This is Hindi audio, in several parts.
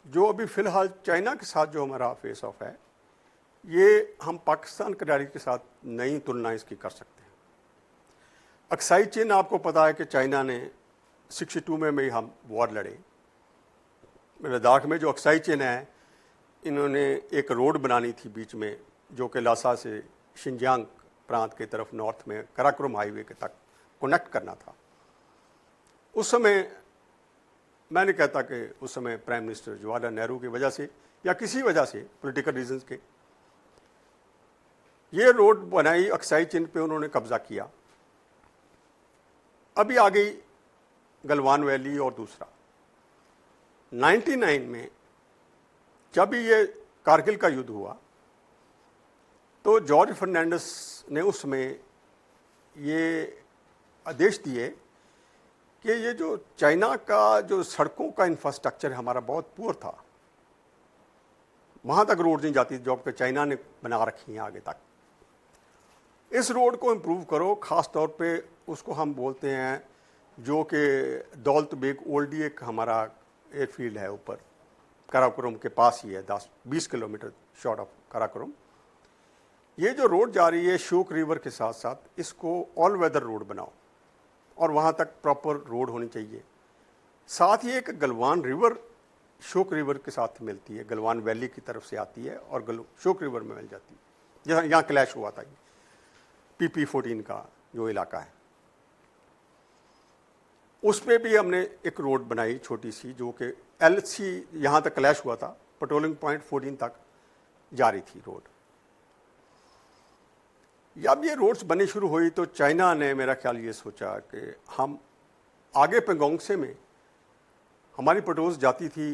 जो अभी फ़िलहाल चाइना के साथ जो हमारा फेस ऑफ है, ये हम पाकिस्तान खिलाड़ी के साथ नई तुलना इसकी कर सकते हैं। अक्साई चीन, आपको पता है कि चाइना ने 62 में ही हम वॉर लड़े। लद्दाख में जो अक्साई चीन है, इन्होंने एक रोड बनानी थी बीच में, जो कि लासा से शिनजियांग प्रांत की तरफ नॉर्थ में कराकोरम हाईवे के तक कनेक्ट करना था। उस समय मैं नहीं कहता कि उस समय प्राइम मिनिस्टर जवाहरलाल नेहरू की वजह से या किसी वजह से, पॉलिटिकल रीजंस के, ये रोड बनाई, अक्साई चीन पे उन्होंने कब्जा किया। अभी आ गई गलवान वैली और दूसरा 99 में जब ये कारगिल का युद्ध हुआ तो जॉर्ज फर्नांडिस ने उसमें ये आदेश दिए कि ये जो चाइना का जो सड़कों का इंफ्रास्ट्रक्चर हमारा बहुत पुअर था, वहाँ तक रोड नहीं जाती जो कि चाइना ने बना रखी हैं आगे तक। इस रोड को इम्प्रूव करो, ख़ास तौर पे उसको हम बोलते हैं जो कि दौलत बेग ओल्डी एक हमारा एयरफील्ड है ऊपर कराकोरम के पास ही है, 10-20 किलोमीटर शॉर्ट ऑफ कराकोरम। ये जो रोड जा रही है श्योक रिवर के साथ साथ, इसको ऑल वेदर रोड बनाओ और वहाँ तक प्रॉपर रोड होनी चाहिए। साथ ही एक गलवान रिवर श्योक रिवर के साथ मिलती है, गलवान वैली की तरफ से आती है और श्योक रिवर में मिल जाती है, जहाँ यहाँ क्लैश हुआ था ये PP-14 का जो इलाका है। उस पर भी हमने एक रोड बनाई छोटी सी, जो कि LC यहाँ तक क्लैश हुआ था, पेट्रोलिंग पॉइंट 14 तक जा रही थी रोड। जब ये रोड्स बननी शुरू हुई तो चाइना ने मेरा ख्याल ये सोचा कि हम आगे पेंगोंग से में हमारी पेट्रोल्स जाती थी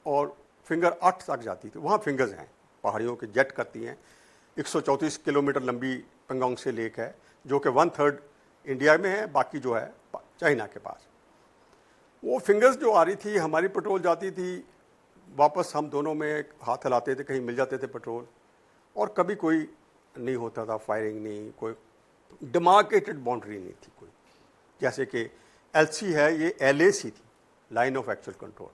और फिंगर 8 तक जाती थी। वहाँ फिंगर्स हैं, पहाड़ियों के जेट करती हैं। 134 किलोमीटर लंबी पेंगोंग से लेक है, जो कि 1/3 इंडिया में है, बाकी जो है चाइना के पास। वो फिंगर्स जो आ रही थी, हमारी पेट्रोल जाती थी, वापस हम दोनों में हाथ हिलाते थे, कहीं मिल जाते थे पेट्रोल, और कभी कोई नहीं होता था फायरिंग, नहीं कोई डिमार्केटेड बाउंड्री नहीं थी कोई। जैसे कि LC है, ये LAC थी, लाइन ऑफ एक्चुअल कंट्रोल।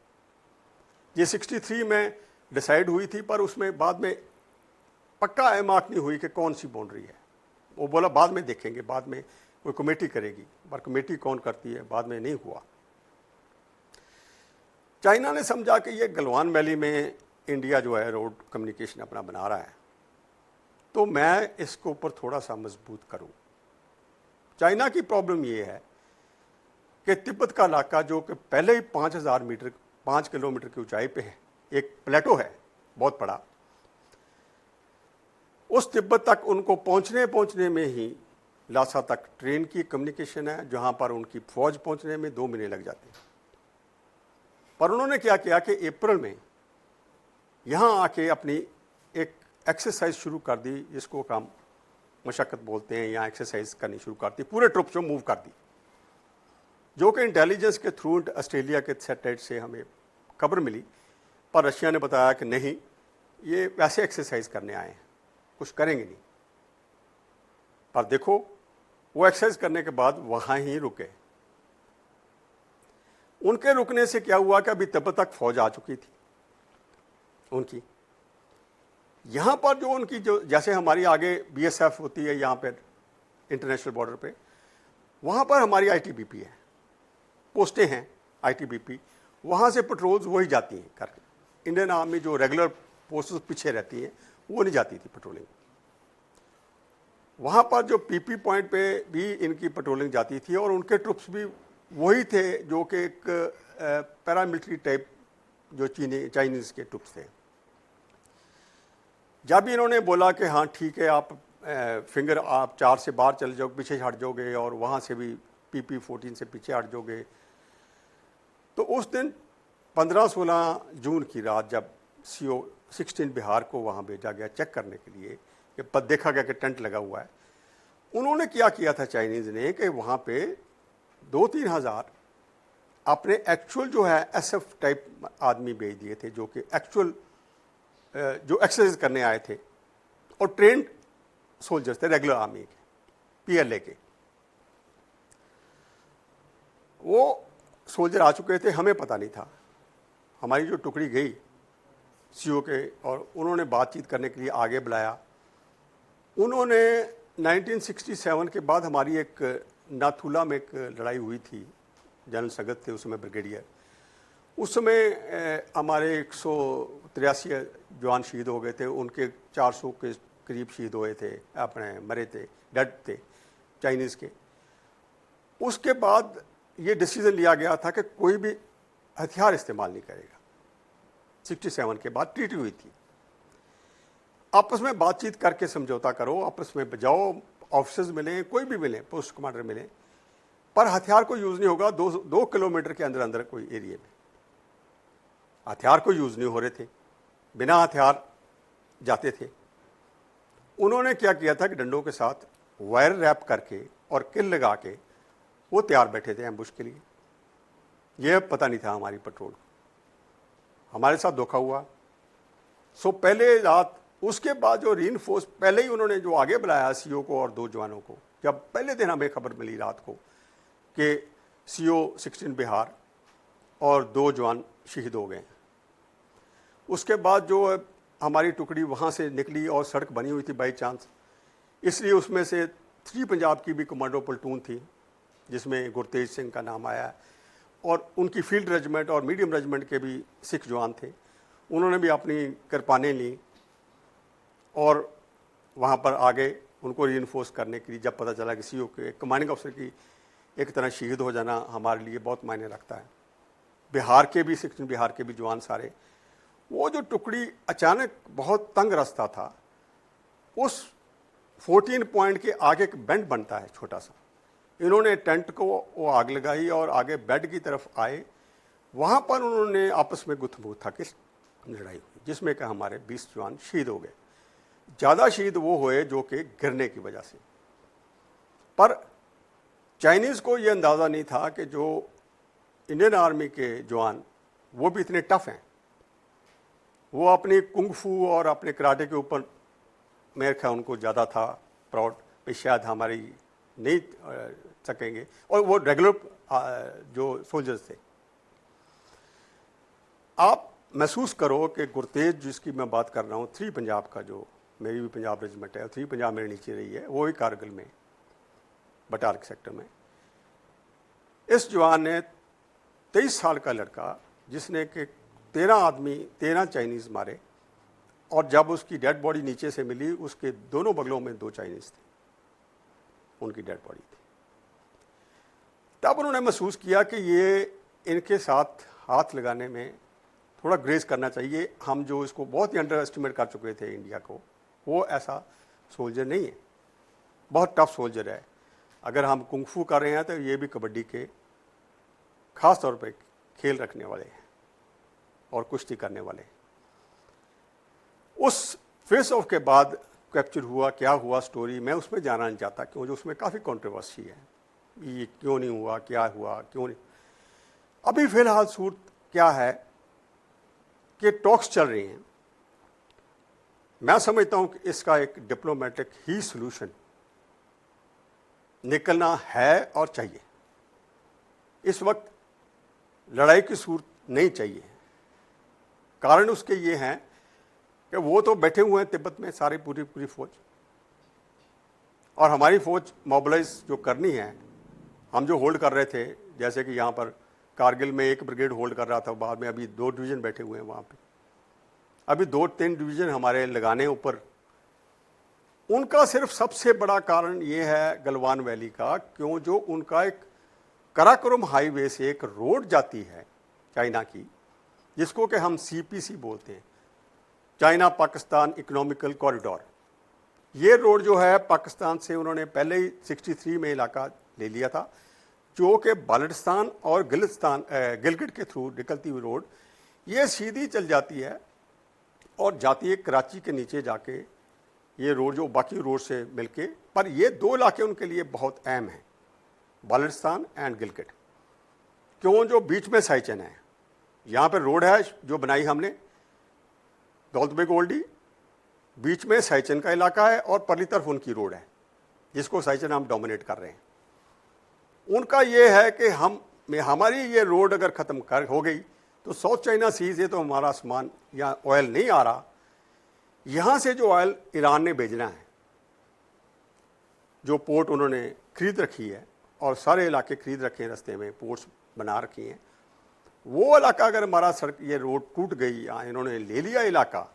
ये 63 में डिसाइड हुई थी, पर उसमें बाद में पक्का मार्क नहीं हुई कि कौन सी बाउंड्री है। वो बोला बाद में देखेंगे, बाद में कोई कमेटी करेगी, पर कमेटी कौन करती है बाद में नहीं हुआ। चाइना ने समझा कि ये गलवान वैली में इंडिया जो है रोड कम्युनिकेशन अपना बना रहा है, तो मैं इसको ऊपर थोड़ा सा मजबूत करूं। चाइना की प्रॉब्लम ये है कि तिब्बत का इलाका, जो कि पहले ही 5000 मीटर 5 किलोमीटर की ऊंचाई पे है, एक प्लेटो है बहुत बड़ा, उस तिब्बत तक उनको पहुंचने में ही लासा तक ट्रेन की कम्युनिकेशन है, जहां पर उनकी फौज पहुंचने में 2 महीने लग जाते हैं। पर उन्होंने क्या किया कि अप्रैल में यहां आके अपनी एक एक्सरसाइज शुरू कर दी, जिसको हम मशक्क़त बोलते हैं, यहाँ एक्सरसाइज करनी शुरू कर दी, पूरे ट्रुप्स को मूव कर दी, जो कि इंटेलिजेंस के थ्रू ऑस्ट्रेलिया के सैटेलाइट से हमें खबर मिली। पर रशिया ने बताया कि नहीं, ये वैसे एक्सरसाइज करने आए हैं, कुछ करेंगे नहीं। पर देखो, वो एक्सरसाइज करने के बाद वहाँ ही रुके। उनके रुकने से क्या हुआ कि अभी तिब्बत तक फौज आ चुकी थी उनकी। यहाँ पर जो उनकी जो, जैसे हमारी आगे BSF होती है यहाँ पर इंटरनेशनल बॉर्डर पे, वहाँ पर हमारी ITBP है, पोस्टें हैं ITBP, वहाँ से पेट्रोल्स वही जाती हैं करके। इंडियन आर्मी जो रेगुलर फोर्सेस पीछे रहती हैं, वो नहीं जाती थी पेट्रोलिंग। वहाँ पर जो PP पॉइंट पे भी इनकी पेट्रोलिंग जाती थी, और उनके ट्रुप्स भी वही थे जो कि एक पैरामिलिट्री टाइप जो चाइनीज़ के ट्रुप्स थे। जब इन्होंने बोला कि हाँ ठीक है, आप फिंगर आप 4 से बाहर चले जाओ, पीछे हट जाओगे, और वहाँ से भी PP-14 से पीछे हट जाओगे, तो उस दिन 15-16 जून की रात जब CO-16 बिहार को वहाँ भेजा गया चेक करने के लिए, कि देखा गया कि टेंट लगा हुआ है, उन्होंने क्या किया था चाइनीज़ ने कि वहाँ पे 2-3 हज़ार अपने एक्चुअल जो है SF टाइप आदमी भेज दिए थे, जो कि एक्चुअल जो एक्सरसाइज करने आए थे, और ट्रेंड सोल्जर्स थे रेगुलर आर्मी के, PLA के। वो सोल्जर आ चुके थे, हमें पता नहीं था, हमारी जो टुकड़ी गई सीओ के, और उन्होंने बातचीत करने के लिए आगे बुलाया। उन्होंने 1967 के बाद हमारी एक नाथुला में एक लड़ाई हुई थी, जनरल सगत थे उस समय ब्रिगेडियर। उस समय हमारे 183 जवान शहीद हो गए थे, उनके 400 के करीब शहीद हुए थे, अपने मरे थे, डेड थे चाइनीज़ के। उसके बाद ये डिसीजन लिया गया था कि कोई भी हथियार इस्तेमाल नहीं करेगा। 67 के बाद ट्रीटी हुई थी, आपस में बातचीत करके समझौता करो, आपस में जाओ, ऑफिसर्स मिले, कोई भी मिले, पोस्ट कमांडर मिले, पर हथियार को यूज़ नहीं होगा। 2 किलोमीटर के अंदर अंदर कोई एरिया में हथियार को यूज़ नहीं हो रहे थे, बिना हथियार जाते थे। उन्होंने क्या किया था कि डंडों के साथ वायर रैप करके और किल लगा के वो तैयार बैठे थे एम्बुश के लिए। यह पता नहीं था हमारी पेट्रोल को, हमारे साथ धोखा हुआ। सो पहले रात, उसके बाद जो रीइंफोर्स, पहले ही उन्होंने जो आगे बुलाया सीओ को और 2 जवानों को, जब पहले दिन हमें खबर मिली रात को कि सीओ 16 बिहार और 2 जवान शहीद हो गए, उसके बाद जो हमारी टुकड़ी वहाँ से निकली और सड़क बनी हुई थी बाई चांस, इसलिए उसमें से 3 पंजाब की भी कमांडो प्लेटून थी जिसमें गुरतेज सिंह का नाम आया, और उनकी फील्ड रेजिमेंट और मीडियम रेजिमेंट के भी सिख जवान थे। उन्होंने भी अपनी किरपानें ली और वहाँ पर आगे उनको रीइंफोर्स करने के लिए, जब पता चला कि सीओ के कमांडिंग अफसर की एक तरह शहीद हो जाना हमारे लिए बहुत मायने रखता है। बिहार के भी, 16 बिहार के भी जवान सारे, वो जो टुकड़ी अचानक बहुत तंग रास्ता था, उस 14 पॉइंट के आगे एक बेंड बनता है छोटा सा, इन्होंने टेंट को वो आग लगाई और आगे बेड की तरफ आए। वहाँ पर उन्होंने आपस में गुत्थमगुत्था की लड़ाई हुई, जिसमें कि हमारे 20 जवान शहीद हो गए। ज़्यादा शहीद वो हुए जो कि गिरने की वजह से। पर चाइनीज़ को ये अंदाज़ा नहीं था कि जो इंडियन आर्मी के जवान वो भी इतने टफ हैं। वो अपनी कुंग फू और अपने कराटे के ऊपर मेरे ख्याल उनको ज़्यादा था प्राउड, पे शायद हमारी नहीं सकेंगे, और वो रेगुलर जो सोल्जर्स थे। आप महसूस करो कि गुरतेज जिसकी मैं बात कर रहा हूँ, 3 पंजाब का, जो मेरी भी पंजाब रेजिमेंट है, 3 पंजाब मेरे नीचे रही है, वो भी कारगिल में बटालिक सेक्टर में। इस जवान ने 23 साल का लड़का, जिसने कि 13 आदमी, 13 चाइनीज़ मारे, और जब उसकी डेड बॉडी नीचे से मिली, उसके दोनों बगलों में 2 चाइनीज़ थे, उनकी डेड बॉडी थी। तब उन्होंने महसूस किया कि ये इनके साथ हाथ लगाने में थोड़ा ग्रेस करना चाहिए। हम जो इसको बहुत ही अंडर एस्टिमेट कर चुके थे इंडिया को, वो ऐसा सोल्जर नहीं है, बहुत टफ सोल्जर है। अगर हम कुंग-फू कर रहे हैं तो ये भी कबड्डी के ख़ास तौर पे खेल रखने वाले हैं और कुश्ती करने वाले हैं। उस फेस ऑफ के बाद कैप्चर हुआ, क्या हुआ स्टोरी, मैं उसमें जाना नहीं चाहता, क्योंकि उसमें काफ़ी कंट्रोवर्सी है, ये क्यों नहीं हुआ, क्या हुआ, क्यों नहीं। अभी फ़िलहाल सूरत क्या है कि टॉक्स चल रही हैं। मैं समझता हूँ कि इसका एक डिप्लोमेटिक ही सॉल्यूशन निकलना है और चाहिए। इस वक्त लड़ाई की सूरत नहीं चाहिए। कारण उसके ये हैं कि वो तो बैठे हुए हैं तिब्बत में सारी पूरी फौज, और हमारी फौज मोबिलाइज जो करनी है, हम जो होल्ड कर रहे थे, जैसे कि यहाँ पर कारगिल में 1 ब्रिगेड होल्ड कर रहा था, बाद में अभी 2 डिवीज़न बैठे हुए हैं वहाँ पे, अभी 2-3 डिवीज़न हमारे लगाने ऊपर। उनका सिर्फ सबसे बड़ा कारण ये है गलवान वैली का, क्यों जो उनका एक कराकोरम हाईवे से एक रोड जाती है चाइना की, जिसको कि हम CPC बोलते हैं, चाइना पाकिस्तान इकोनॉमिकल कॉरिडोर। ये रोड जो है पाकिस्तान से उन्होंने पहले ही 63 में इलाका ले लिया था, जो कि बाल्टिस्तान और गिलगिट के थ्रू निकलती हुई रोड ये सीधी चल जाती है और जाती है कराची के नीचे जाके, ये रोड जो बाकी रोड से मिलके। पर ये 2 इलाके उनके लिए बहुत अहम हैं, बाल्टिस्तान एंड गिलगिट, क्यों जो बीच में साइचन है। यहाँ पर रोड है जो बनाई हमने दौलत बेग ओल्डी, बीच में साइचन का इलाका है और परली तरफ उनकी रोड है जिसको साइचन हम डोमिनेट कर रहे हैं। उनका ये है कि हमारी ये रोड अगर ख़त्म हो गई तो साउथ चाइना सी से तो हमारा सामान या ऑयल नहीं आ रहा, यहाँ से जो ऑयल ईरान ने भेजना है, जो पोर्ट उन्होंने खरीद रखी है और सारे इलाके खरीद रखे हैं, रास्ते में पोर्ट्स बना रखी हैं, वो इलाका अगर हमारा सड़क ये रोड टूट गई या इन्होंने ले लिया इलाका,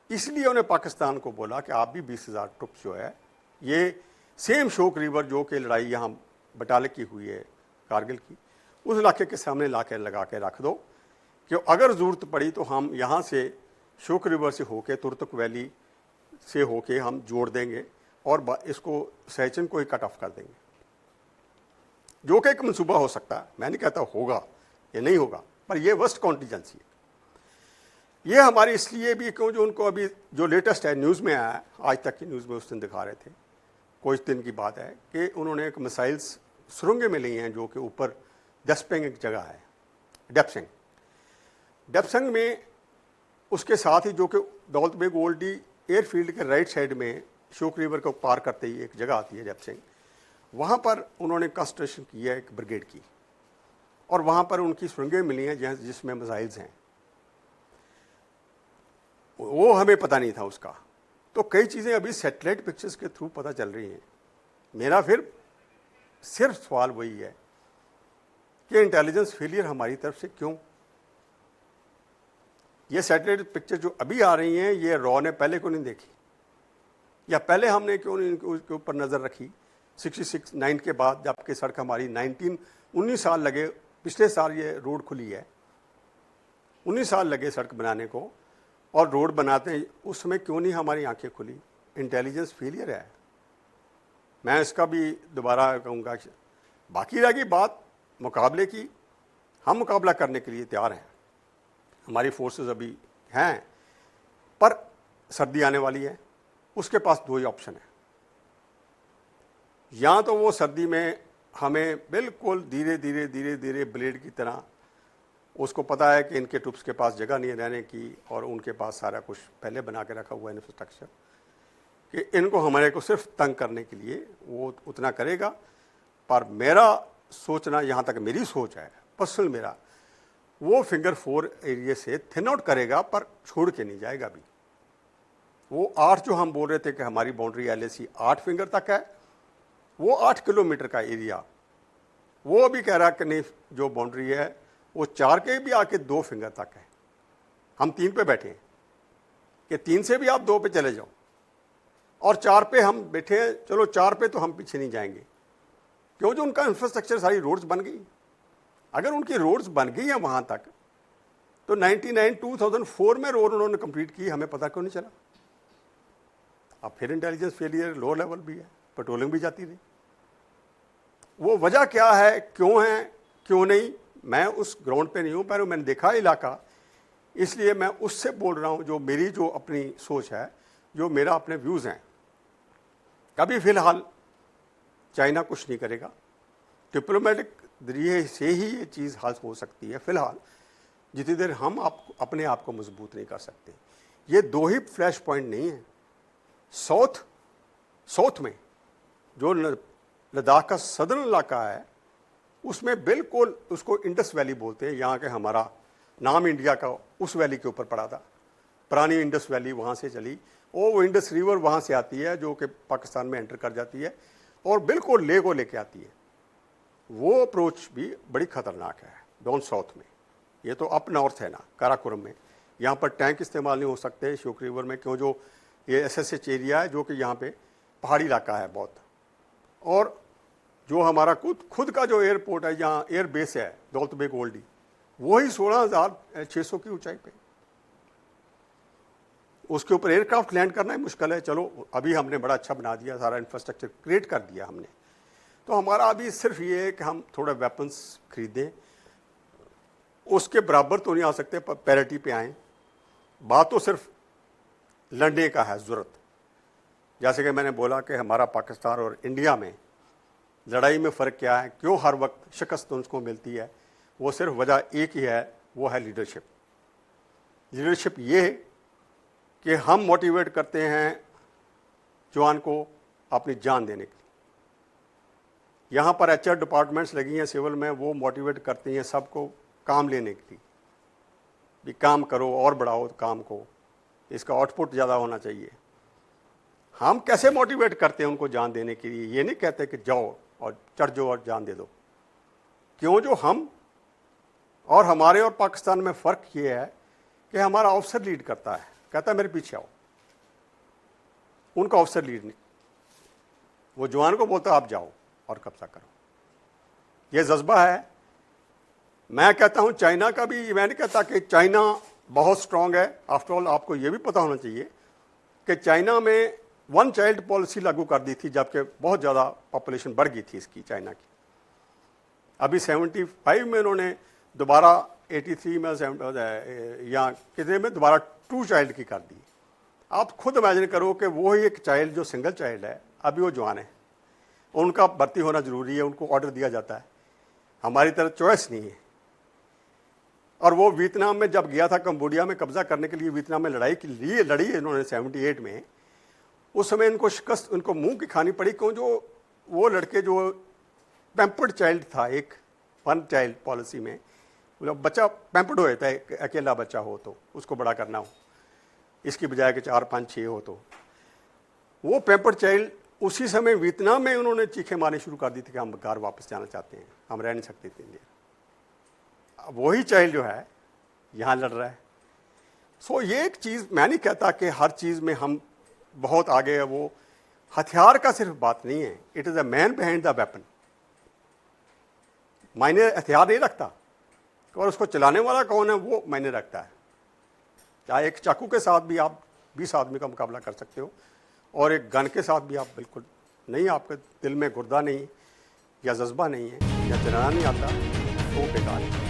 इसलिए उन्हें पाकिस्तान को बोला कि आप भी 20,000 ट्रुप्स जो है ये सेम शोक रिवर जो कि लड़ाई यहाँ बटाले की हुई है कारगिल की, उस इलाके के सामने ला के लगा के रख दो कि अगर ज़रूरत पड़ी तो हम यहाँ से शोक रिवर से होके तुर्तुक वैली से होके हम जोड़ देंगे और इसको सैचन को ही कट ऑफ कर देंगे, जो कि एक मंसूबा हो सकता है। मैं नहीं कहता होगा, ये नहीं होगा, पर ये वर्स्ट कॉन्टीजेंसी है। ये हमारी इसलिए भी क्यों, जो उनको अभी जो लेटेस्ट है न्यूज़ में आया है, आज तक की न्यूज़ में उस दिन दिखा रहे थे, कुछ दिन की बात है कि उन्होंने एक मिसाइल्स सुरंगें में ली हैं जो कि ऊपर डेप्सेंग एक जगह है, डेप्सेंग में, उसके साथ ही जो कि दौलत बेग ओल्डी एयरफील्ड के राइट साइड में शोक रिवर को पार करते ही एक जगह आती है डेप्सेंग, वहाँ पर उन्होंने कंसंट्रेशन की है एक ब्रिगेड की, और वहाँ पर उनकी सुरंगें मिली हैं जिसमें मिसाइल्स हैं। वो हमें पता नहीं था उसका, तो कई चीज़ें अभी सैटेलाइट पिक्चर्स के थ्रू पता चल रही हैं। मेरा फिर सिर्फ सवाल वही है कि इंटेलिजेंस फेलियर हमारी तरफ से क्यों? ये सैटेलाइट पिक्चर जो अभी आ रही हैं, ये रॉ ने पहले क्यों नहीं देखी, या पहले हमने क्यों नहीं उसके ऊपर नज़र रखी 66-9 के बाद, जबकि सड़क हमारी 19 साल लगे, पिछले साल ये रोड खुली है, 19 साल लगे सड़क बनाने को, और रोड बनाते हैं उस समय क्यों नहीं हमारी आंखें खुली? इंटेलिजेंस फेलियर है। मैं इसका भी दोबारा कहूँगा। बाकी रह गई बात मुकाबले की, हम मुकाबला करने के लिए तैयार हैं, हमारी फोर्सेस अभी हैं, पर सर्दी आने वाली है, उसके पास दो ही ऑप्शन है, या तो वो सर्दी में हमें बिल्कुल धीरे धीरे धीरे धीरे ब्लेड की तरह, उसको पता है कि इनके ट्रुप्स के पास जगह नहीं है रहने की और उनके पास सारा कुछ पहले बना के रखा हुआ है इंफ्रास्ट्रक्चर, कि इनको हमारे को सिर्फ तंग करने के लिए वो उतना करेगा। पर मेरा सोचना, यहाँ तक मेरी सोच है पर्सनल मेरा, वो फिंगर 4 एरिया से थिन आउट करेगा, पर छोड़ के नहीं जाएगा भी। वो 8 जो हम बोल रहे थे कि हमारी बाउंड्री LAC 8 फिंगर तक है, वो 8 किलोमीटर का एरिया, वो अभी कह रहा कि नहीं, जो बाउंड्री है वो 4 के भी आके 2 फिंगर तक है। हम 3 पे बैठे हैं कि 3 से भी आप 2 पे चले जाओ, और 4 पे हम बैठे हैं, चलो 4 पे तो हम पीछे नहीं जाएंगे, क्यों? जो उनका इंफ्रास्ट्रक्चर, सारी रोड्स बन गई। अगर उनकी रोड्स बन गई हैं वहाँ तक, तो 2004 में रोड उन्होंने कंप्लीट की, हमें पता क्यों नहीं चला? अब फिर इंटेलिजेंस फेलियर लो लेवल भी है, पेट्रोलिंग भी जाती रही। वो वजह क्या है, क्यों है, क्यों नहीं, मैं उस ग्राउंड पे नहीं हूँ, पर मैंने देखा इलाका, इसलिए मैं उससे बोल रहा हूँ, जो मेरी जो अपनी सोच है, जो मेरा अपने व्यूज़ हैं। कभी फ़िलहाल चाइना कुछ नहीं करेगा, डिप्लोमेटिक जरिए से ही ये चीज़ हल हो सकती है फ़िलहाल, जितनी देर हम अपने आप को मजबूत नहीं कर सकते। ये 2 ही फ्लैश पॉइंट नहीं है। साउथ में जो लद्दाख का सदर्न इलाका है, उसमें बिल्कुल उसको इंडस वैली बोलते हैं, यहाँ के हमारा नाम इंडिया का उस वैली के ऊपर पड़ा था, पुरानी इंडस वैली वहाँ से चली, और वो इंडस रिवर वहाँ से आती है जो कि पाकिस्तान में एंटर कर जाती है और बिल्कुल ले को लेके आती है। वो अप्रोच भी बड़ी ख़तरनाक है डाउन साउथ में। ये तो अप नॉर्थ है ना, काराकोरम में, यहाँ पर टैंक इस्तेमाल नहीं हो सकते शोक रिवर में, क्यों? जो ये SSH एरिया है, जो कि यहाँ पे पहाड़ी इलाका है बहुत, और जो हमारा खुद का जो एयरपोर्ट है, जहाँ एयर बेस है दौलत बेग ओल्डी, वही 16,600 की ऊंचाई पे, उसके ऊपर एयरक्राफ्ट लैंड करना ही मुश्किल है। चलो अभी हमने बड़ा अच्छा बना दिया, सारा इंफ्रास्ट्रक्चर क्रिएट कर दिया हमने, तो हमारा अभी सिर्फ ये है कि हम थोड़ा वेपन्स खरीदें, उसके बराबर तो नहीं आ सकते, पर पैरिटी पे आएँ। बात तो सिर्फ लड़ने का है ज़रूरत। जैसे कि मैंने बोला कि हमारा पाकिस्तान और इंडिया में लड़ाई में फ़र्क क्या है, क्यों हर वक्त शिकस्त उनको मिलती है, वो सिर्फ वजह एक ही है, वो है लीडरशिप। लीडरशिप ये कि हम मोटिवेट करते हैं जवान को अपनी जान देने के लिए। यहाँ पर HR डिपार्टमेंट्स लगी हैं सिविल में, वो मोटिवेट करती हैं सबको काम लेने के लिए, भी काम करो और बढ़ाओ काम को, इसका आउटपुट ज़्यादा होना चाहिए। हम कैसे मोटिवेट करते हैं उनको जान देने के लिए? ये नहीं कहते कि जाओ और चढ़ जाओ और जान दे दो। क्यों? जो हम और हमारे और पाकिस्तान में फ़र्क ये है कि हमारा ऑफिसर लीड करता है, कहता है मेरे पीछे आओ। उनका ऑफिसर लीड नहीं, वो जवान को बोलता है आप जाओ और कब्जा करो। ये जज्बा है। मैं कहता हूँ चाइना का भी, मैं नहीं कहता कि चाइना बहुत स्ट्रांग है। आफ्टर ऑल आपको ये भी पता होना चाहिए कि चाइना में 1 चाइल्ड पॉलिसी लागू कर दी थी, जबकि बहुत ज़्यादा पॉपुलेशन बढ़ गई थी इसकी, चाइना की। अभी 75 में उन्होंने दोबारा 83 में या कितने में दोबारा 2 चाइल्ड की कर दी। आप खुद इमेजिन करो कि वो ही एक चाइल्ड जो सिंगल चाइल्ड है, अभी वो जवान है, उनका भर्ती होना ज़रूरी है, उनको ऑर्डर दिया जाता है। हमारी तरह चॉइस नहीं है। और वो वियतनाम में जब गया था, कंबोडिया में कब्जा करने के लिए वियतनाम में लड़ाई के लिए लड़ी इन्होंने 78 में, उस समय इनको शिकस्त, उनको मुंह की खानी पड़ी। क्यों? जो वो लड़के जो पैम्पर्ड चाइल्ड था, एक 1 चाइल्ड पॉलिसी में, मतलब बच्चा पैम्पर्ड हो जाता है, अकेला बच्चा हो तो उसको बड़ा करना हो, इसकी बजाय कि 4, 5, 6 हो। तो वो पैम्पर्ड चाइल्ड उसी समय वियतनाम में उन्होंने चीखें मारनी शुरू कर दी थी कि हम घर वापस जाना चाहते हैं, हम रह नहीं सकते थे इंडिया। वही चाइल्ड जो है यहाँ लड़ रहा है। सो ये एक चीज़, मैं नहीं कहता कि हर चीज़ में हम बहुत आगे है। वो हथियार का सिर्फ बात नहीं है, it is a man behind the weapon. मायने हथियार नहीं रखता, और उसको चलाने वाला कौन है वो मायने रखता है। चाहे एक चाकू के साथ भी आप 20 आदमी का मुकाबला कर सकते हो, और एक गन के साथ भी आप बिल्कुल नहीं, आपके दिल में गुर्दा नहीं या जज्बा नहीं है या चलाना नहीं आता, तो बेकार है।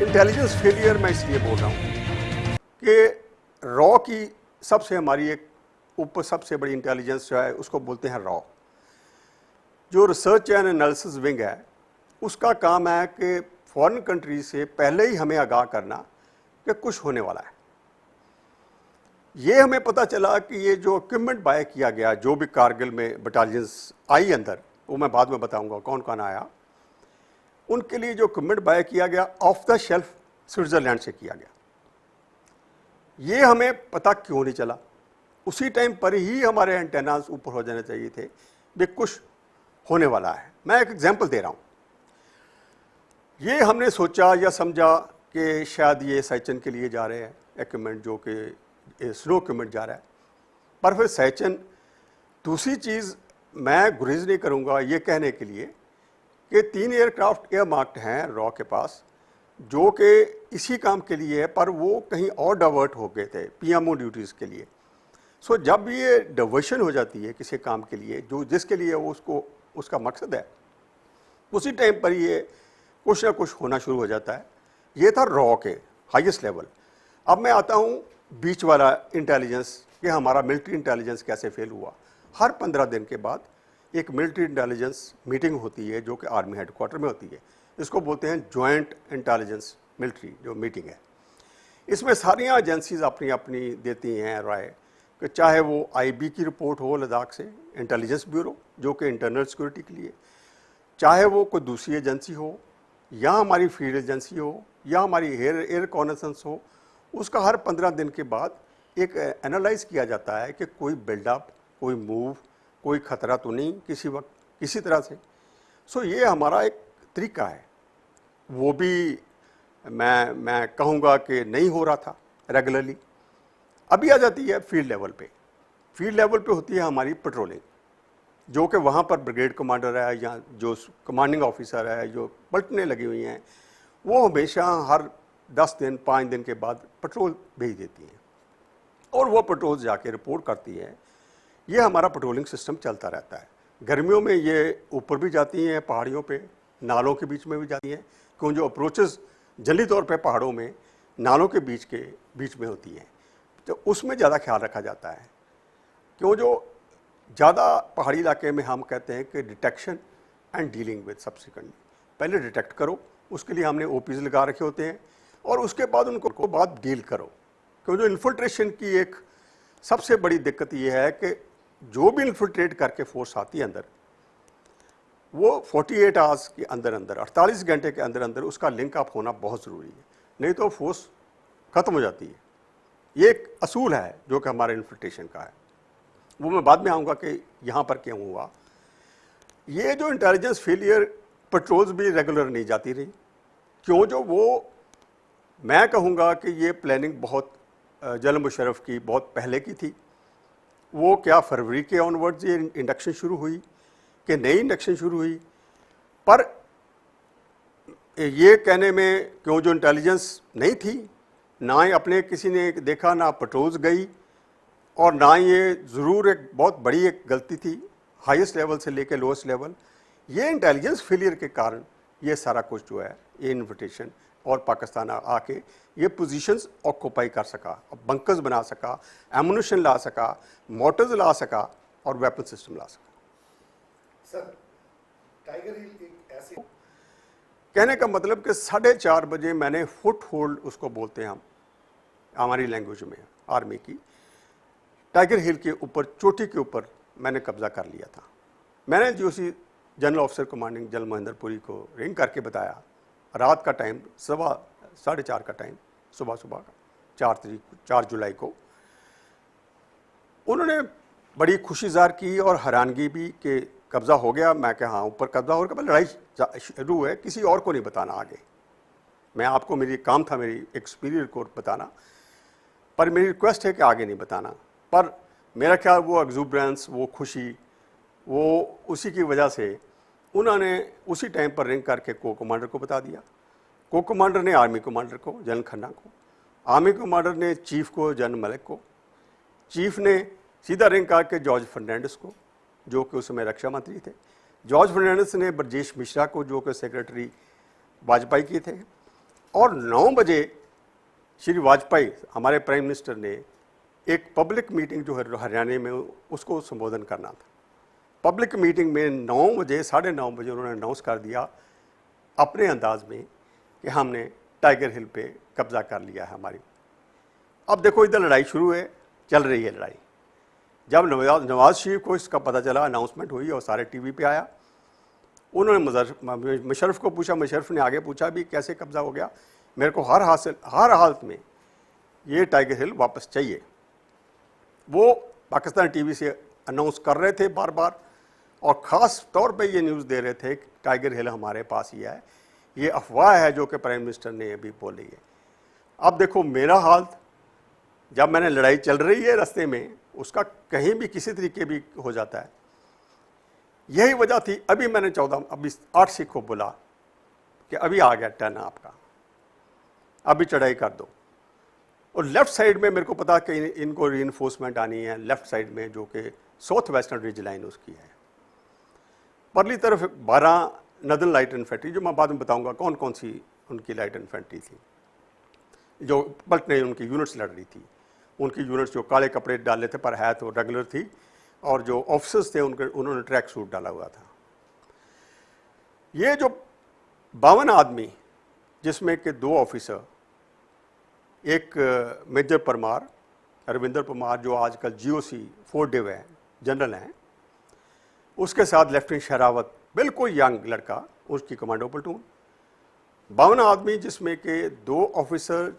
इंटेलिजेंस फेलियर मैं इसलिए बोल रहा हूँ कि रॉ की सबसे हमारी एक ऊपर सबसे बड़ी इंटेलिजेंस जो है उसको बोलते हैं रॉ। जो रिसर्च एंड एनालिसिस विंग है उसका काम है कि फॉरेन कंट्री से पहले ही हमें आगाह करना कि कुछ होने वाला है। ये हमें पता चला कि ये जो इक्विपमेंट बाय किया गया, जो भी कारगिल में बटालियंस आई अंदर, वो मैं बाद में बताऊंगा कौन कौन आया, उनके लिए जो इक्विपमेंट बाय किया गया ऑफ द शेल्फ स्विट्ज़रलैंड से किया गया। ये हमें पता क्यों नहीं चला? उसी टाइम पर ही हमारे एंटेनास ऊपर हो जाने चाहिए थे भी कुछ होने वाला है। मैं एक एग्जांपल दे रहा हूँ। ये हमने सोचा या समझा कि शायद ये सैचन के लिए जा रहे हैं इक्विपमेंट, जो कि स्लो इक्विपमेंट जा रहा है, पर फिर सैचन, दूसरी चीज़ मैं गुरेज नहीं करूँगा ये कहने के लिए कि 3 एयरक्राफ्ट एयर मार्क्ड हैं रॉ के पास, जो कि इसी काम के लिए है, पर वो कहीं और डाइवर्ट हो गए थे पीएमओ ड्यूटीज़ के लिए। सो जब ये डाइवर्शन हो जाती है किसी काम के लिए जो जिसके लिए वो उसको उसका मकसद है, उसी टाइम पर ये कुछ ना कुछ होना शुरू हो जाता है। ये था रॉ के हाईएस्ट लेवल। अब मैं आता हूँ बीच वाला इंटेलिजेंस कि हमारा मिलिट्री इंटेलिजेंस कैसे फेल हुआ। हर 15 दिन के बाद एक मिलिट्री इंटेलिजेंस मीटिंग होती है जो कि आर्मी हेडक्वार्टर में होती है। इसको बोलते हैं जॉइंट इंटेलिजेंस मिलिट्री जो मीटिंग है। इसमें सारियाँ एजेंसीज अपनी अपनी देती हैं राय कि चाहे वो आईबी की रिपोर्ट हो लद्दाख से, इंटेलिजेंस ब्यूरो जो कि इंटरनल सिक्योरिटी के लिए, चाहे वो कोई दूसरी एजेंसी हो या हमारी फील्ड एजेंसी हो या हमारी एयर रिकॉनेसेंस हो, उसका हर 15 दिन के बाद एक एनालाइज किया जाता है कि कोई बिल्डअप, कोई मूव, कोई खतरा तो नहीं किसी वक्त किसी तरह से। सो ये हमारा एक तरीका है, वो भी मैं कहूँगा कि नहीं हो रहा था रेगुलरली। अभी आ जाती है फील्ड लेवल पे। फील्ड लेवल पे होती है हमारी पेट्रोलिंग, जो कि वहाँ पर ब्रिगेड कमांडर है या जो कमांडिंग ऑफिसर है, जो पलटने लगी हुई हैं, वो हमेशा हर 10 दिन 5 दिन के बाद पेट्रोल भेज देती हैं और वो पेट्रोल जाके रिपोर्ट करती है। ये हमारा पेट्रोलिंग सिस्टम चलता रहता है। गर्मियों में ये ऊपर भी जाती हैं, पहाड़ियों पे, नालों के बीच में भी जाती हैं, क्यों जो अप्रोचेस जल्दी तौर पे पहाड़ों में नालों के बीच में होती हैं, तो उसमें ज़्यादा ख्याल रखा जाता है। क्यों जो ज़्यादा पहाड़ी इलाके में हम कहते हैं कि detection and dealing with subsequently, पहले डिटेक्ट करो, उसके लिए हमने ओपीज लगा रखे होते हैं, और उसके बाद उनको बाद डील करो। क्यों जो इन्फिल्ट्रेशन की एक सबसे बड़ी दिक्कत ये है कि जो भी इन्फिल्ट्रेट करके फोर्स आती है अंदर, वो 48 आवर्स के अंदर अंदर, 48 घंटे के अंदर अंदर उसका लिंक अप होना बहुत ज़रूरी है, नहीं तो फोर्स ख़त्म हो जाती है। ये एक असूल है जो कि हमारे इन्फिल्ट्रेशन का है, वो मैं बाद में आऊँगा कि यहाँ पर क्यों हुआ। ये जो इंटेलिजेंस फेलियर, पेट्रोल्स भी रेगुलर नहीं जाती रही, क्यों जो वो मैं कहूँगा कि ये प्लानिंग बहुत जनरल मुशर्रफ की बहुत पहले की थी। वो क्या फरवरी के ऑनवर्ड्स ये इंडक्शन शुरू हुई कि नई इंडक्शन शुरू हुई, पर ये कहने में क्यों जो इंटेलिजेंस नहीं थी, ना ही अपने किसी ने देखा, ना पेट्रोल्स गई, और ना ये ज़रूर एक बहुत बड़ी एक गलती थी हाईएस्ट लेवल से लेकर लोएस्ट लेवल। ये इंटेलिजेंस फेलियर के कारण ये सारा कुछ जो है, ये इन्विटेशन और पाकिस्तान आके ये पोजीशंस ऑक्यूपाई कर सका, बंकर्स बना सका, एमुनिशन ला सका, मोटर्स ला सका और वेपन सिस्टम ला सका। सर, टाइगर हिल एक ऐसे कहने का मतलब कि 4:30 बजे मैंने फुट होल्ड उसको बोलते हैं हम हमारी लैंग्वेज में आर्मी की, टाइगर हिल के ऊपर, चोटी के ऊपर मैंने कब्जा कर लिया था। मैंने जो सी general officer commanding general Mahendrapuri को रिंग करके बताया, रात का टाइम, 4:30 का टाइम, सुबह का 4 जुलाई को। उन्होंने बड़ी खुशी ज़ाहिर की और हैरानगी भी कि कब्ज़ा हो गया। मैं कहा हाँ, ऊपर कब्ज़ा हो गया, लड़ाई शुरू है, किसी और को नहीं बताना आगे। मैं आपको, मेरी काम था मेरी एक सुपीरियर को बताना, पर मेरी रिक्वेस्ट है कि आगे नहीं बताना। पर मेरा ख्याल वो एक्सूबरेंस, वो खुशी, वो उसी की वजह से उन्होंने उसी टाइम पर रिंग करके को कमांडर को बता दिया। को कमांडर ने आर्मी कमांडर को, जनरल खन्ना को, आर्मी कमांडर ने चीफ को, जनरल मलिक को, चीफ ने सीधा रिंग करके जॉर्ज फर्नांडिस को, जो कि उस समय रक्षा मंत्री थे। जॉर्ज फर्नांडिस ने ब्रजेश मिश्रा को, जो कि सेक्रेटरी वाजपेयी के थे। और 9 बजे श्री वाजपेयी, हमारे प्राइम मिनिस्टर ने एक पब्लिक मीटिंग जो है हरियाणा में, उसको संबोधन करना था। पब्लिक मीटिंग में 9 बजे, 9:30 बजे उन्होंने अनाउंस कर दिया अपने अंदाज में कि हमने टाइगर हिल पे कब्जा कर लिया है हमारी। अब देखो, इधर लड़ाई शुरू है, चल रही है लड़ाई। जब नवाज शरीफ को इसका पता चला, अनाउंसमेंट हुई और सारे टीवी पे आया, उन्होंने मुशर्रफ को पूछा, मुशर्रफ ने आगे पूछा भी कैसे कब्जा हो गया, मेरे को हर हालत में ये टाइगर हिल वापस चाहिए। वो पाकिस्तान टीवी से अनाउंस कर रहे थे बार बार, और ख़ास तौर पे ये न्यूज़ दे रहे थे कि टाइगर हिल हमारे पास ही है, ये अफवाह है जो कि प्राइम मिनिस्टर ने अभी बोली है। अब देखो मेरा हाल, जब मैंने लड़ाई चल रही है रास्ते में, उसका कहीं भी किसी तरीके भी हो जाता है। यही वजह थी, अभी मैंने 8 सिख को बोला कि अभी आ गया टर्न आपका, अभी चढ़ाई कर दो। और लेफ़्ट साइड में मेरे को पता कि इनको रीइंफोर्समेंट आनी है, लेफ़्ट साइड में, जो कि साउथ वेस्टर्न रिज लाइन उसकी है। परली तरफ 12 नदर्न लाइट इन्फेंट्री, जो मैं बाद में बताऊंगा कौन कौन सी उनकी लाइट इन्फेंट्री थी, जो पलटने उनकी यूनिट्स लड़ रही थी। उनकी यूनिट्स जो काले कपड़े डाले थे, पर है तो रेगुलर थी, और जो ऑफिसर्स थे उन्होंने ट्रैक सूट डाला हुआ था। ये जो 52 आदमी, जिसमें के 2 ऑफिसर, एक मेजर परमार, रविंदर परमार, जो आजकल GOC 4 डिव है, जनरल हैं, उसके साथ लेफ्टिनेंट शरावत, बिल्कुल यंग लड़का, उसकी कमांडो प्लेटून। 52 आदमी, जिसमें के 2 ऑफिसर,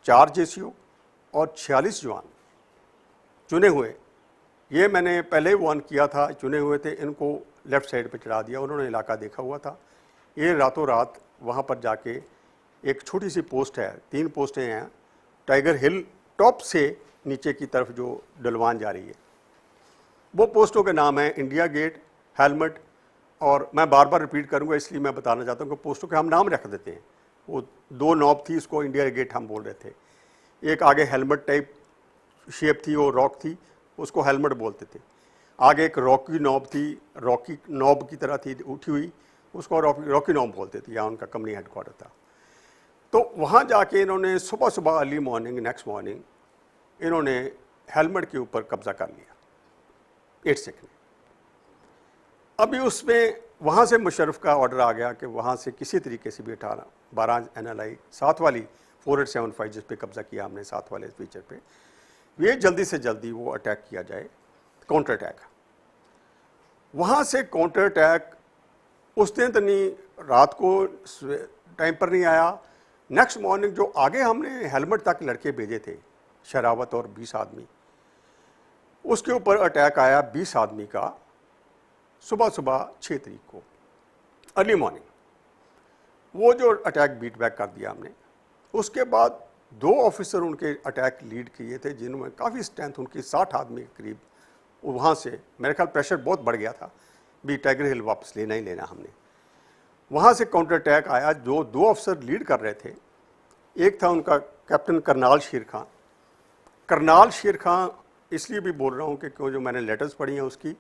4 JCO और 46 जवान। चुने हुए, ये मैंने पहले ही वार्न किया था, चुने हुए थे, इनको लेफ़्ट साइड पे चढ़ा दिया। उन्होंने इलाका देखा हुआ था। ये रातों रात वहाँ पर जाके एक छोटी सी पोस्ट है, 3 पोस्टें हैं टाइगर हिल टॉप से नीचे की तरफ जो डलवान जा रही है, वो पोस्टों के नाम हैं इंडिया गेट, हेलमेट, और मैं बार बार रिपीट करूंगा इसलिए मैं बताना चाहता हूँ कि पोस्टों के हम नाम रख देते हैं। वो 2 नॉब थी, उसको इंडिया गेट हम बोल रहे थे। एक आगे हेलमेट टाइप शेप थी, वो रॉक थी, उसको हेलमेट बोलते थे। आगे एक रॉकी नॉब थी, रॉकी नॉब की तरह थी उठी हुई, उसको रॉकी नॉब बोलते थे, यहाँ उनका कंपनी हेडक्वार्टर था। तो वहाँ जाके इन्होंने सुबह सुबह अर्ली मॉर्निंग, नेक्स्ट मॉर्निंग, इन्होंने हेलमेट के ऊपर कब्जा कर लिया 8 सेकंड। अभी उसमें वहाँ से मुशर्रफ का ऑर्डर आ गया कि वहाँ से किसी तरीके से भी 12 NLI 7 वाली 4875 जिस पे कब्जा किया हमने, 7 वाले फीचर पे, ये जल्दी से जल्दी वो अटैक किया जाए, काउंटर अटैक। वहाँ से काउंटर अटैक उस दिन तो नहीं, रात को टाइम पर नहीं आया। नेक्स्ट मॉर्निंग जो आगे हमने हेलमेट तक लड़के भेजे थे, शरावत और 20 आदमी, उसके ऊपर अटैक आया 20 आदमी का सुबह सुबह 6 तारीख को अर्ली मॉर्निंग। वो जो अटैक बीट बैक कर दिया हमने। उसके बाद 2 ऑफिसर उनके अटैक लीड किए थे, जिनमें काफ़ी स्ट्रेंथ उनकी 60 आदमी के करीब। वहाँ से मेरे ख्याल प्रेशर बहुत बढ़ गया था, भी टाइगर हिल वापस लेना ही लेना हमने। वहाँ से काउंटर अटैक आया। जो 2 अफसर लीड कर रहे थे, एक था उनका कैप्टन करनाल शेर खां। करनाल शेर खां इसलिए भी बोल रहा हूँ कि क्यों, जो मैंने लेटर्स पढ़ी हैं उसकी,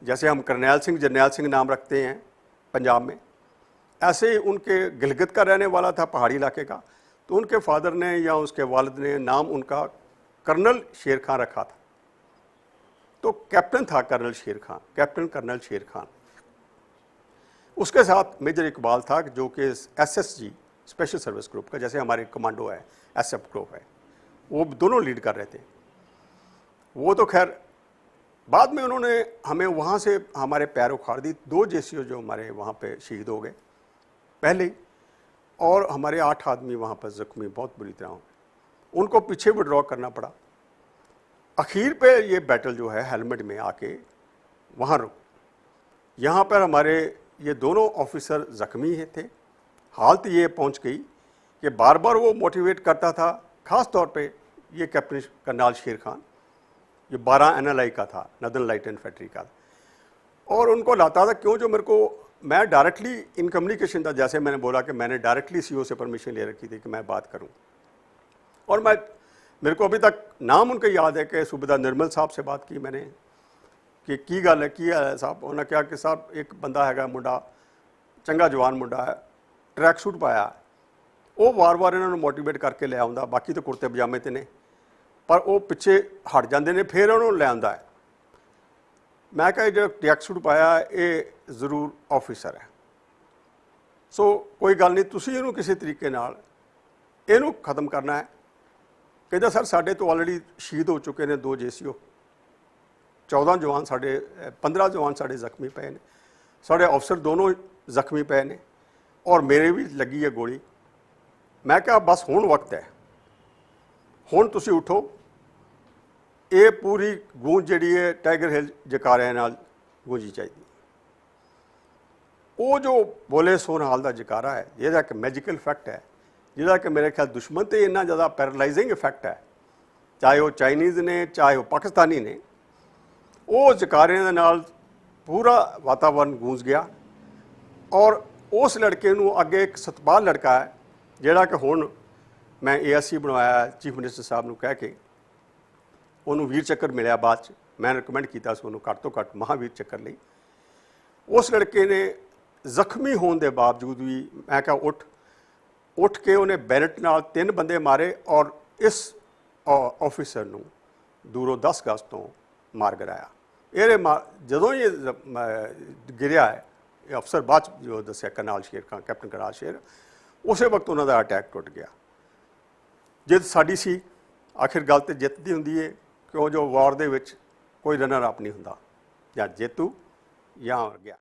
जैसे हम करनैल सिंह, जरनैल सिंह नाम रखते हैं पंजाब में, ऐसे ही उनके गिलगित का रहने वाला था, पहाड़ी इलाके का, तो उनके फादर ने या उसके वालिद ने नाम उनका कर्नल शेर खां रखा था। तो कैप्टन था कर्नल शेर खां, कैप्टन कर्नल शेर खां। उसके साथ मेजर इकबाल था, जो कि SSG स्पेशल सर्विस ग्रुप का, जैसे हमारे कमांडो है, SF ग्रुप है, वो दोनों लीड कर रहे थे। वो तो खैर बाद में उन्होंने हमें वहाँ से हमारे पैर उखाड़ दी। 2 JCO जो हमारे वहाँ पे शहीद हो गए पहले ही, और हमारे 8 आदमी वहाँ पर ज़ख्मी बहुत बुरी तरह, उनको पीछे विड्रॉ करना पड़ा। आखिर पे ये बैटल जो है हेलमेट में आके वहाँ रुक। यहाँ पर हमारे ये दोनों ऑफिसर ज़ख्मी थे। हालत ये पहुँच गई कि बार बार वो मोटिवेट करता था, ख़ास तौर पे ये कैप्टन करनाल शेर खान, जो 12 NLI का था, नदन लाइट इन्फेंट्री का, और उनको लाता था। क्यों, जो मेरे को, मैं डायरेक्टली इन कम्युनिकेशन था, जैसे मैंने बोला कि मैंने डायरेक्टली CO से परमिशन ले रखी थी कि मैं बात करूं। और मेरे को अभी तक नाम उनका याद है कि सूबेदार निर्मल साहब से बात की मैंने कि की गल है, की है साहब। उन्होंने कहा कि साहब एक बंदा हैगा, मुंडा चंगा जवान मुंडा है, ट्रैक सूट पाया, वो वार वार इन्होंने मोटिवेट करके ले आउंदा, बाकी तो कुर्ते पजामे ते ने, पर वो पिछे हट जाते हैं, फिर उन्होंने ले आंदा है। मैं कहा जो ट्रैक सूट पाया ये जरूर ऑफिसर है, सो कोई गल नहीं, तुसीं इहनूं किसी तरीके नाल इहनूं खत्म करना है। कहता सर साडे तो ऑलरेडी शहीद हो चुके हैं 2 JCO, 14 जवान साडे, 15 जवान साडे जख्मी पे ने, साडे अफसर दोनों जख्मी पे ने, और मेरे भी लगी है गोली। मैं कहा बस हुण वक्त है, हुण तुसीं उठो, ये पूरी गूंज जिहड़ी है टाइगर हिल जकारिਆਂ नाल गूंजी चाहिए। वो जो बोले सोनहाल का जकारा है, ये एक मैजिकल इफैक्ट है, जिहदा कि मेरे ख्याल दुश्मन तो इन्ना ज़्यादा पैरालाइजिंग इफैक्ट है, चाहे वो चाइनीज़ ने चाहे वो पाकिस्तानी ने, वो जकारिਆਂ दे नाल पूरा वातावरण गूंज गया। और उस लड़के नूं अगे एक सतपाल लड़का है, जिहड़ा कि हुण मैं ASC बनवाया चीफ मिनिस्टर साहब नूं कह के, उन्होंने वीर चक्कर मिलया। बाद मैं रिकमेंड किया उन्होंने घट तो घट महावीर चक्कर लई। उस लड़के ने जख्मी होने के बावजूद भी, मैं कहा उठ के उन्हें बैलेट नाल 3 बंदे मारे, और इस ऑफिसर नूं दूरों 10 गज तो मार गिराया। ये जदों ये गिरिया है, ये अफसर बाद जो दस्या करनाल शेर खां, कैप्टन करनाल शेर, उस वक्त उन्होंने अटैक टुट गया। जित साडी सी, आखिर गल तो जित दी हुंदी है, क्यों जो वार दे विच कोई रनर अप नहीं हुंदा, या जेतू या हार गया।